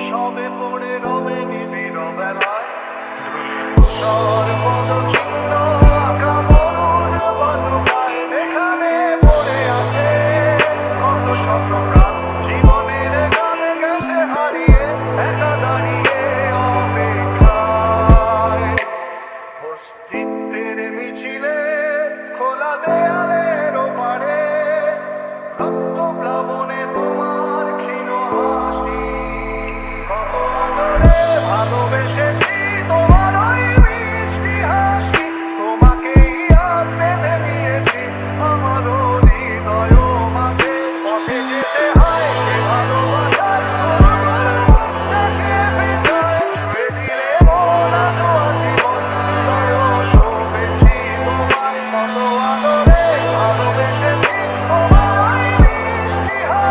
সবে পড়ে রবে নিবিড় বেলায় ধূসর পদচিহ্ন আঁকা মরুর বালুকায় এখানে পড়ে আছে কত শত প্রাণ জীবন